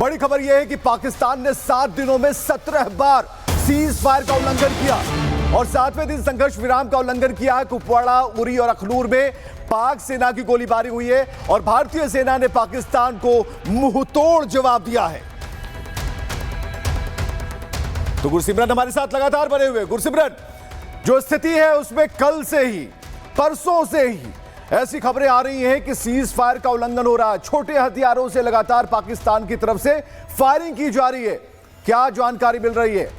बड़ी खबर यह है कि पाकिस्तान ने 7 दिनों में 17 बार सीज फायर का उल्लंघन किया और 7वें दिन संघर्ष विराम का उल्लंघन किया है। कुपवाड़ा, उरी और अखनूर में पाक सेना की गोलीबारी हुई है और भारतीय सेना ने पाकिस्तान को मुंहतोड़ जवाब दिया है। तो गुरसिमरन हमारे साथ लगातार बने हुए। गुरसिमरन, जो स्थिति है उसमें कल से ही, परसों से ही ऐसी खबरें आ रही हैं कि सीज फायर का उल्लंघन हो रहा है। छोटे हथियारों से लगातार पाकिस्तान की तरफ से फायरिंग की जा रही है। क्या जानकारी मिल रही है?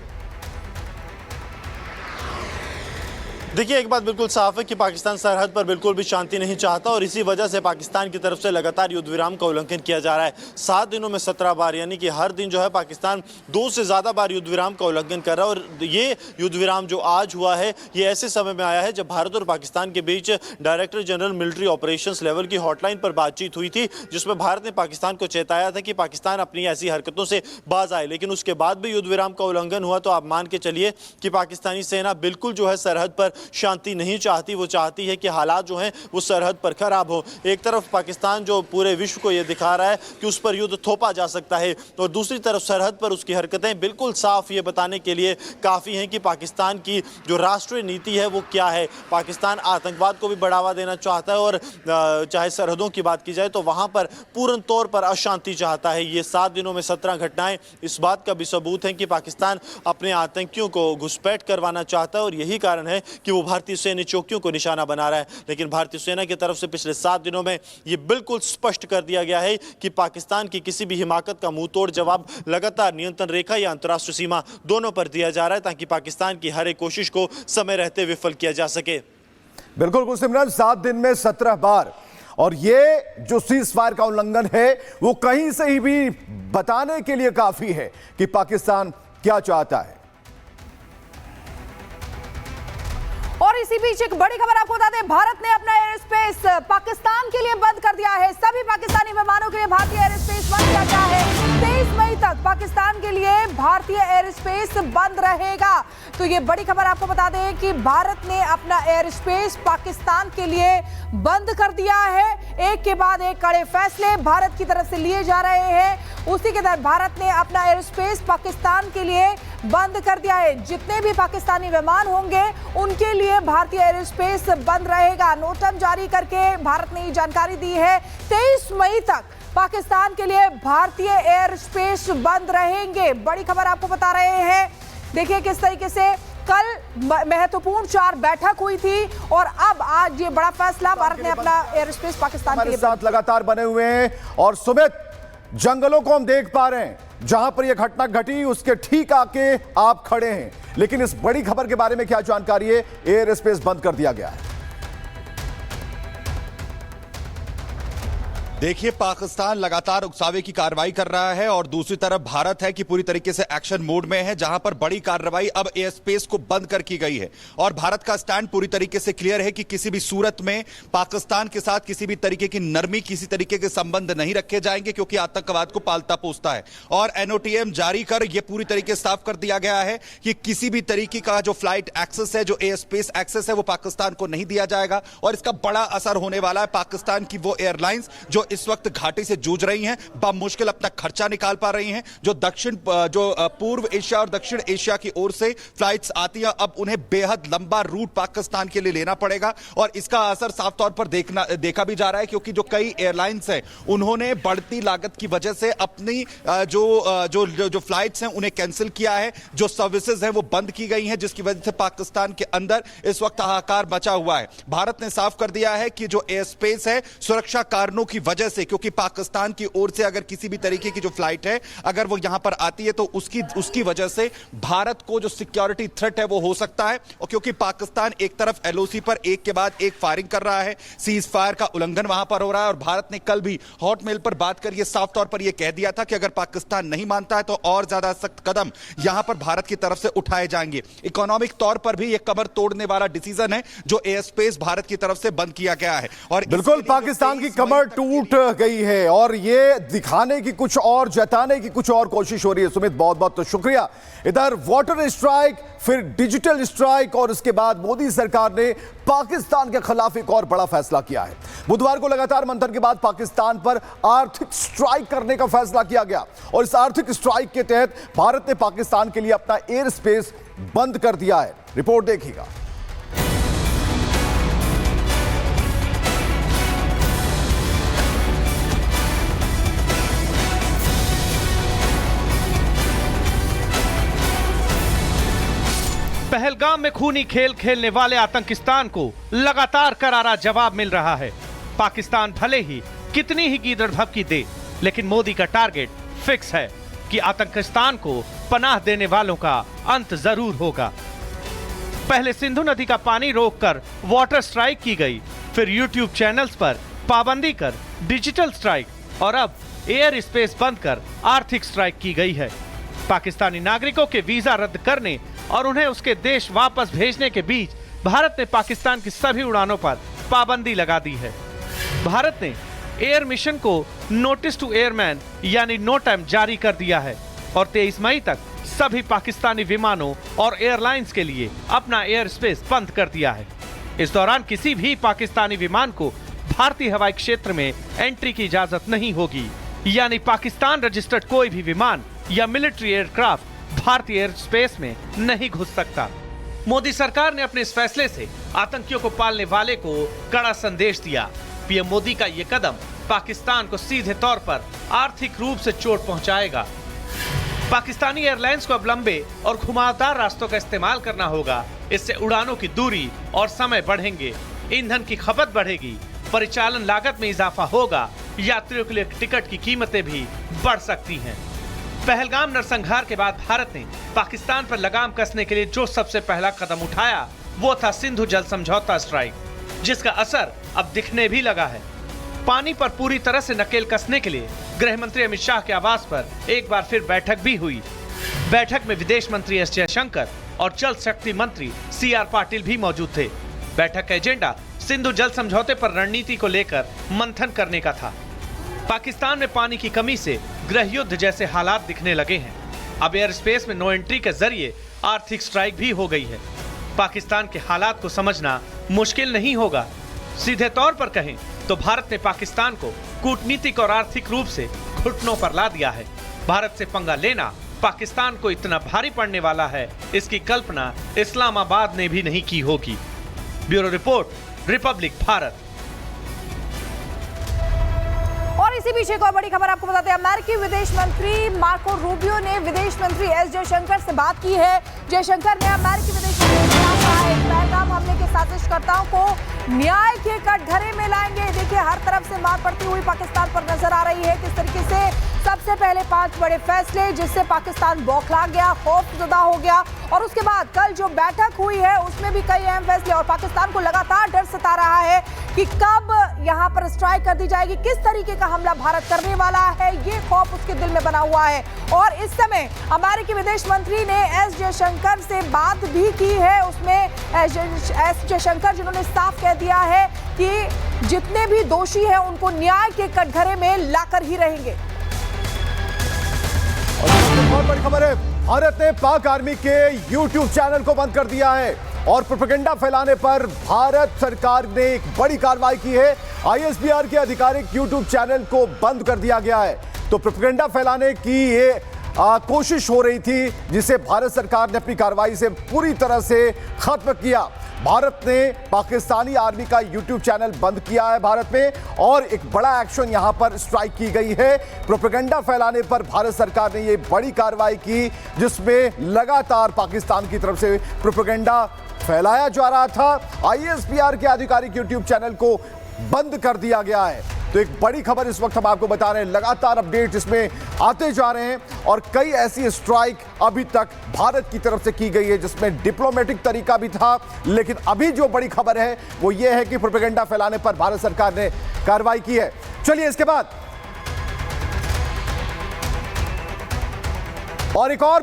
देखिए, एक बात बिल्कुल साफ है कि पाकिस्तान सरहद पर बिल्कुल भी शांति नहीं चाहता और इसी वजह से पाकिस्तान की तरफ से लगातार युद्ध विराम का उल्लंघन किया जा रहा है। 7 दिनों में 17 बार, यानी कि हर दिन जो है पाकिस्तान 2 से ज़्यादा बार युद्ध विराम का उल्लंघन कर रहा है। और ये युद्ध विराम जो आज हुआ है, ये ऐसे समय में आया है जब भारत और पाकिस्तान के बीच director general military operations level की हॉटलाइन पर बातचीत हुई थी, जिसमें भारत ने पाकिस्तान को चेताया था कि पाकिस्तान अपनी ऐसी हरकतों से बाज आए। लेकिन उसके बाद भी युद्ध विराम का उल्लंघन हुआ, तो आप मान के चलिए कि पाकिस्तानी सेना बिल्कुल जो है सरहद पर शांति नहीं चाहती। वो चाहती है कि हालात जो हैं वो सरहद पर खराब हो। एक तरफ पाकिस्तान जो पूरे विश्व को ये दिखा रहा है कि उस पर युद्ध थोपा जा सकता है, और दूसरी तरफ सरहद पर उसकी हरकतें बिल्कुल साफ ये बताने के लिए काफ़ी हैं कि पाकिस्तान की जो राष्ट्रीय नीति है वो क्या है। पाकिस्तान आतंकवाद को भी बढ़ावा देना चाहता है और चाहे सरहदों की बात की जाए तो वहाँ पर पूर्ण तौर पर अशांति चाहता है। ये 7 दिनों में 17 घटनाएं इस बात का भी सबूत हैं कि पाकिस्तान अपने आतंकियों को घुसपैठ करवाना चाहता है और यही कारण है कि वो भारतीय सैन्य चौकियों को निशाना बना रहा है। लेकिन भारतीय सेना की तरफ से पिछले 7 दिनों में ये बिल्कुल स्पष्ट कर दिया गया है कि पाकिस्तान की किसी भी हिमाकत का मुंहतोड़ जवाब लगातार नियंत्रण रेखा या अंतर्राष्ट्रीय सीमा दोनों पर दिया जा रहा है, ताकि पाकिस्तान की हर एक कोशिश को समय रहते विफल किया जा सके। बिल्कुल गुरसिमरन, 7 दिन में 17 बार, और ये जो सीज फायर का उल्लंघन है वो कहीं से ही भी बताने के लिए काफी है कि पाकिस्तान क्या चाहता है। और इसी बीच एक बड़ी खबर आपको बता दें, भारत ने अपना एयर स्पेस पाकिस्तान के लिए बंद कर दिया है। सभी पाकिस्तानी विमानों के लिए भारतीय एयर स्पेस बंद किया गया है। 23 मई तक पाकिस्तान के लिए भारतीय एयर स्पेस बंद रहेगा। तो ये बड़ी खबर आपको बता दें कि भारत ने अपना एयर स्पेस पाकिस्तान के लिए बंद कर दिया है। एक के बाद एक कड़े फैसले भारत की तरफ से लिए जा रहे हैं। उसी के तहत भारत ने अपना एयर स्पेस पाकिस्तान के लिए बंद कर दिया है। जितने भी पाकिस्तानी विमान होंगे उनके लिए भारतीय एयर स्पेस बंद रहेगा। नोटम जारी करके भारत ने ये जानकारी दी है। 23 मई तक पाकिस्तान के लिए भारतीय एयर स्पेस बंद रहेंगे। बड़ी खबर आपको बता रहे हैं। देखिए किस तरीके से कल महत्वपूर्ण 4 बैठक हुई थी और अब आज ये बड़ा फैसला, भारत ने अपना एयर स्पेस पाकिस्तान के लिए साथ लगातार बने हुए हैं। और सुमित, जंगलों को हम देख पा रहे हैं, जहां पर यह घटना घटी उसके ठीक आके आप खड़े हैं, लेकिन इस बड़ी खबर के बारे में क्या जानकारी है? एयर स्पेस बंद कर दिया गया है। देखिए, पाकिस्तान लगातार उकसावे की कार्रवाई कर रहा है और दूसरी तरफ भारत है कि पूरी तरीके से एक्शन मोड में है, जहां पर बड़ी कार्रवाई अब एयर स्पेस को बंद कर की गई है। और भारत का स्टैंड पूरी तरीके से क्लियर है कि किसी भी सूरत में पाकिस्तान के साथ किसी भी तरीके की नरमी, किसी तरीके के संबंध नहीं रखे जाएंगे, क्योंकि आतंकवाद को पालता पोसता है। और एनओटीएम जारी कर यह पूरी तरीके से साफ कर दिया गया है कि किसी भी तरीके का जो फ्लाइट एक्सेस है, जो एयर स्पेस एक्सेस है, वो पाकिस्तान को नहीं दिया जाएगा। और इसका बड़ा असर होने वाला है पाकिस्तान की वो एयरलाइंस जो इस वक्त घाटी से जूझ रही हैं, बामुश्किल अपना खर्चा निकाल पा रही हैं, जो पूर्व एशिया और दक्षिण एशिया की ओर से फ्लाइट्स आती हैं, अब उन्हें बेहद लंबा रूट पाकिस्तान के लिए लेना पड़ेगा। और इसका असर साफ तौर पर देखा भी जा रहा है, क्योंकि जो कई एयरलाइंस हैं उन्होंने बढ़ती लागत की वजह से अपनी जो फ्लाइट्स हैं उन्हें कैंसिल किया है, जो सर्विसेज हैं वो बंद की गई हैं, जिसकी वजह से पाकिस्तान के अंदर इस वक्त हाहाकार मचा हुआ है। भारत ने साफ कर दिया है कि जो एयर स्पेस है, सुरक्षा कारणों की वजह से, क्योंकि पाकिस्तान की ओर से अगर किसी भी तरीके की जो फ्लाइट है अगर वो यहां पर आती है तो उसकी वजह से भारत को जो सिक्योरिटी थ्रेट है वो हो सकता है। और क्योंकि पाकिस्तान एक तरफ एलओसी पर एक के बाद एक फायरिंग कर रहा है, सीज फायर का उल्लंघन वहां पर हो रहा है, और भारत ने कल भी हॉटमेल पर बात कर ये साफ तौर पर यह कह दिया था कि अगर पाकिस्तान नहीं मानता है तो और ज्यादा सख्त कदम यहां पर भारत की तरफ से उठाए जाएंगे। इकोनॉमिक तौर पर भी यह कमर तोड़ने वाला डिसीजन है जो एयर स्पेस भारत की तरफ से बंद किया गया है। और बिल्कुल पाकिस्तान की कमर टूट टूट गई है और ये दिखाने की कुछ और, जताने की कुछ और कोशिश हो रही है। सुमित, बहुत बहुत तो शुक्रिया। इधर वाटर स्ट्राइक, फिर डिजिटल स्ट्राइक और उसके बाद मोदी सरकार ने पाकिस्तान के खिलाफ एक और बड़ा फैसला किया है। बुधवार को लगातार मंथन के बाद पाकिस्तान पर आर्थिक स्ट्राइक करने का फैसला किया गया और इस आर्थिक स्ट्राइक के तहत भारत ने पाकिस्तान के लिए अपना एयर स्पेस बंद कर दिया है। रिपोर्ट देखिएगा। पहलगाम में खूनी खेल खेलने वाले आतंकिस्तान को लगातार करारा जवाब मिल रहा है। पाकिस्तान भले ही कितनी ही गीदड़ भभकी दे, लेकिन मोदी का टारगेट फिक्स है कि आतंकिस्तान को पनाह देने वालों का अंत जरूर होगा। पहले सिंधु नदी का पानी रोककर वाटर स्ट्राइक की गई, फिर यूट्यूब चैनल्स पर पाबंदी कर डिजिटल स्ट्राइक और अब एयर स्पेस बंद कर आर्थिक स्ट्राइक की गई है। पाकिस्तानी नागरिकों के वीजा रद्द करने और उन्हें उसके देश वापस भेजने के बीच भारत ने पाकिस्तान की सभी उड़ानों पर पाबंदी लगा दी है। भारत ने एयर मिशन को नोटिस टू एयरमैन यानी नोटम जारी कर दिया है और 23 मई तक सभी पाकिस्तानी विमानों और एयरलाइंस के लिए अपना एयर स्पेस बंद कर दिया है। इस दौरान किसी भी पाकिस्तानी विमान को भारतीय हवाई क्षेत्र में एंट्री की इजाजत नहीं होगी, यानी पाकिस्तान रजिस्टर्ड कोई भी विमान या मिलिट्री एयरक्राफ्ट भारतीय एयर स्पेस में नहीं घुस सकता। मोदी सरकार ने अपने इस फैसले से आतंकियों को पालने वाले को कड़ा संदेश दिया। पीएम मोदी का ये कदम पाकिस्तान को सीधे तौर पर आर्थिक रूप से चोट पहुंचाएगा। पाकिस्तानी एयरलाइंस को अब लंबे और घुमावदार रास्तों का इस्तेमाल करना होगा। इससे उड़ानों की दूरी और समय बढ़ेंगे, ईंधन की खपत बढ़ेगी, परिचालन लागत में इजाफा होगा, यात्रियों के लिए टिकट की कीमतें भी बढ़ सकती हैं। पहलगाम नरसंहार के बाद भारत ने पाकिस्तान पर लगाम कसने के लिए जो सबसे पहला कदम उठाया वो था सिंधु जल समझौता स्ट्राइक, जिसका असर अब दिखने भी लगा है। पानी पर पूरी तरह से नकेल कसने के लिए गृह मंत्री अमित शाह के आवास पर एक बार फिर बैठक भी हुई। बैठक में विदेश मंत्री एस जयशंकर और जल शक्ति मंत्री CR पाटिल भी मौजूद थे। बैठक का एजेंडा सिंधु जल समझौते पर रणनीति को लेकर मंथन करने का था। पाकिस्तान में पानी की कमी से गृह युद्ध जैसे हालात दिखने लगे हैं। अब एयर स्पेस में नो एंट्री के जरिए आर्थिक स्ट्राइक भी हो गई है। पाकिस्तान के हालात को समझना मुश्किल नहीं होगा। सीधे तौर पर कहें तो भारत ने पाकिस्तान को कूटनीतिक और आर्थिक रूप से घुटनों पर ला दिया है। भारत से पंगा लेना पाकिस्तान को इतना भारी पड़ने वाला है, इसकी कल्पना इस्लामाबाद ने भी नहीं की होगी। Bureau report, Republic Bharat. और इसी बीच एक और बड़ी खबर आपको बताते हैं। अमेरिकी विदेश मंत्री मार्को रूबियो ने विदेश मंत्री एस जयशंकर से बात की है। जयशंकर ने अमेरिकी विदेश मंत्री से कहा है पहलगाम हमले के साजिशकर्ताओं को न्याय के कटघरे में लाएंगे। देखिए, हर तरफ से मार पड़ती हुई पाकिस्तान पर नजर आ रही है। किस तरीके से सबसे पहले 5 बड़े फैसले जिससे पाकिस्तान बौखला गया, खौफजदा हो गया और उसके बाद कल जो बैठक हुई है उसमें भी कई अहम फैसले और पाकिस्तान को लगातार डर सता रहा है कि कब यहां पर स्ट्राइक कर दी जाएगी, किस तरीके का हमला भारत करने वाला है, ये खौफ उसके दिल में बना हुआ है। और इस समय अमेरिकी विदेश मंत्री ने एस जयशंकर से बात भी की है। उसमें एस जयशंकर जिन्होंने साफ कह दिया है कि जितने भी दोषी हैं उनको न्याय के कटघरे में लाकर ही रहेंगे। बहुत बड़ी खबर है, भारत ने पाक आर्मी के यूट्यूब चैनल को बंद कर दिया है और प्रोपेगेंडा फैलाने पर भारत सरकार ने एक बड़ी कार्रवाई की है। ISBR के आधिकारिक यूट्यूब चैनल को बंद कर दिया गया है। तो प्रोपेगेंडा फैलाने की ये कोशिश हो रही थी जिसे भारत सरकार ने अपनी कार्रवाई से पूरी तरह से खत्म किया। भारत ने पाकिस्तानी आर्मी का यूट्यूब चैनल बंद किया है भारत में और एक बड़ा एक्शन यहां पर स्ट्राइक की गई है। प्रोपेगेंडा फैलाने पर भारत सरकार ने ये बड़ी कार्रवाई की जिसमें लगातार पाकिस्तान की तरफ से प्रोपेगेंडा फैलाया जा रहा था। ISBR के आधिकारिक यूट्यूब चैनल को बंद कर दिया गया है। तो एक बड़ी खबर इस वक्त हम आपको बता रहे हैं, लगातार अपडेट इसमें आते जा रहे हैं और कई ऐसी स्ट्राइक अभी तक भारत की तरफ से की गई है जिसमें डिप्लोमेटिक तरीका भी था। लेकिन अभी जो बड़ी खबर है वो ये है कि प्रोपेगेंडा फैलाने पर भारत सरकार ने कार्रवाई की है। चलिए इसके बाद और एक और